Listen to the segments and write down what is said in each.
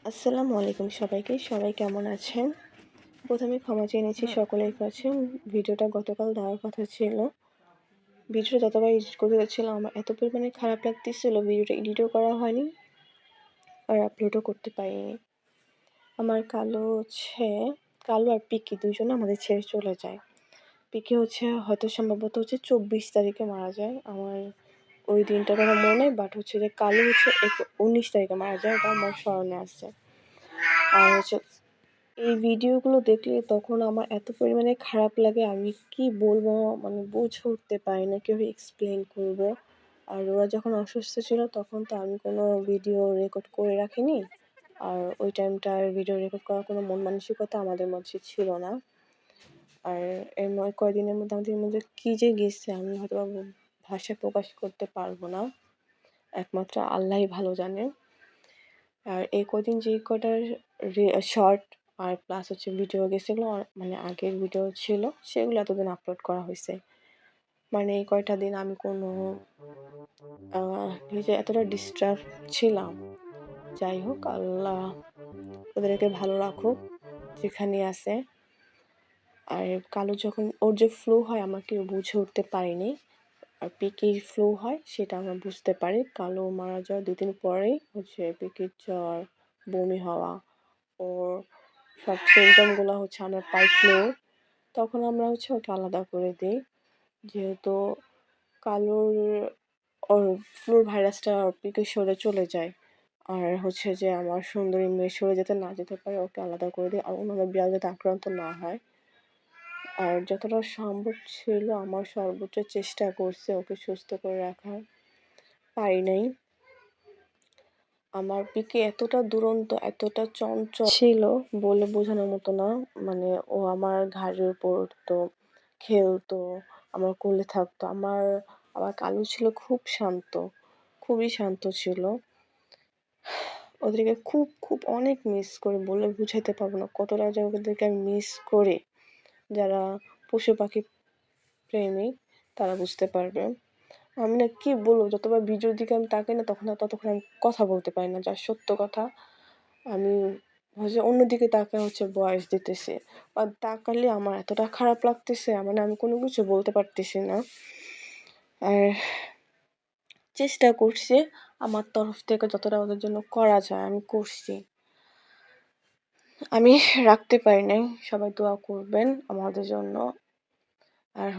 আসসালামু আলাইকুম সবাইকে। সবাই কেমন আছেন? প্রথমে ক্ষমা চেয়ে নিচ্ছি সকলের কাছে। ভিডিওটা গতকাল দেওয়ার কথা ছিল। ভিডিওটা যতবার এডিট করতে যাচ্ছিলাম আমার এত পরিমাণে খারাপ লাগতেছিল, ভিডিওটা এডিটও করা হয়নি আর আপলোডও করতে পারিনি। আমার কালো আর পিকি দুজনে আমাদের ছেড়ে চলে যায়। পিকি হয়তো সম্ভবত 24 তারিখে মারা যায়। আমার ওই দিনটার কথা মনে নেই, বাট যে কালো 19 তারিখে মারা যায়, এটা আমার স্মরণে আছে। আর এই ভিডিওগুলো দেখলে তখন আমার এত পরিমাণে খারাপ লাগে, আমি কি বলবো মানে বুঝে উঠতে পারি না, কিভাবে এক্সপ্লেন করব। আর ওরা যখন অসুস্থ ছিল তখন তো আমি কোনো ভিডিও রেকর্ড করে রাখিনি, আর ওই টাইমটা ভিডিও রেকর্ড করার কোনো মন মানসিকতা আমাদের মধ্যে ছিল না। আর কয়দিনের মধ্যে আমাদের মধ্যে কী যে গেছে আমি হয়তো ভাষায় প্রকাশ করতে পারবো না, একমাত্র আল্লাহই ভালো জানে। আর এই কদিন যে কটার শর্ট আর প্লাস ভিডিও গেছে, সেগুলো মানে আগের ভিডিও ছিল, সেগুলো এতদিন আপলোড করা হয়েছে। মানে এই কয়টা দিন আমি কোনো নিজে এতটা ডিস্টার্ব ছিলাম। যাই হোক, আল্লাহ ওদেরকে ভালো রাখুক যেখানে আছে। আর কালো যখন ওর যে ফ্লু হয় আমাকে বুঝে উঠতে পারিনি, আর পিকির ফ্লু হয় সেটা আমরা বুঝতে পারি। কালো মারা যাওয়ার 2 দিন পরেই পিকির জ্বর, বমি হওয়া, ওর সব সিমটমগুলো আমরা পাই ফ্লুর। তখন আমরা ওকে আলাদা করে দিই, যেহেতু কালোর ওর ফ্লুর ভাইরাসটা পিকের শরীরে চলে যায়। আর যে আমার সুন্দরী মেয়ের শরীরে যাতে না যেতে পারে, ওকে আলাদা করে দিই, আর অন্যান্য বিড়াল যাতে আক্রান্ত না হয়। আর যতটা সম্ভব ছিল আমার সর্বোচ্চ চেষ্টা করছি ওকে সুস্থ করে রাখার, পারি নাই। আমার পিকে এতটা দুরন্ত, এতটা চঞ্চল ছিল বলে বোঝানোর মতো না। মানে ও আমার ঘাড়ের উপর উঠতো, খেলতো, আমার কোলে থাকতো। আমার কালু ছিল খুব শান্ত, খুবই শান্ত ছিল। ওদেরকে খুব খুব অনেক মিস করি, বলে বুঝাইতে পারবো না কতটা যে ওদেরকে আমি মিস করি। যারা পশু পাখি প্রেমী তারা বুঝতে পারবে। আমি না কি বলবো, যতবার ভিডিওর দিকে আমি তাকাই না ততক্ষণ আমি কথা বলতে পারি না, যা সত্য কথা। আমি অন্যদিকে তাকায় ভয়েস দিতেছি, আর তাকালে আমার এতটা খারাপ লাগতেছে, মানে আমি কোনো কিছু বলতে পারতেছি না। আর চেষ্টা করছি আমার তরফ থেকে যতটা ওদের জন্য করা যায় আমি করছি। আমি রাখতে পারি নাই, সবাই দোয়া করবেন আমাদের জন্য। আর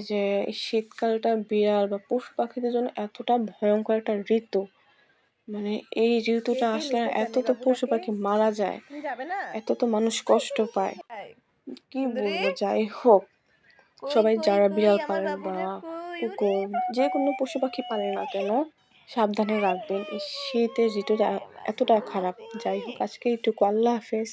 যে এই শীতকালটা বিড়াল বা পশু পাখিদের জন্য এতটা ভয়ঙ্কর একটা ঋতু। মানে এই কে ঋতুটা কে আসলে নিতে এত চান এই তো পশু বাবুটাকে? পাখি মারা যায়, তুমি যাবে না? এত তো মানুষ কষ্ট পায়। হাই কি সুন্দরী, বলবো, যাই হোক, কই সবাই কই যারা কই বিড়াল আমার পালেন বা বাবুটা কই? ওরে কুকুর, যে বাবা! কোনো পশু পাখি পালেন না কেন, সাবধানে রাখবেন। এই শীতের ঋতুটা ওরে এতটা বাবা খারাপ। রে! যাই হোক, আজকে এইটুকু। আল্লাহ হাফেজ।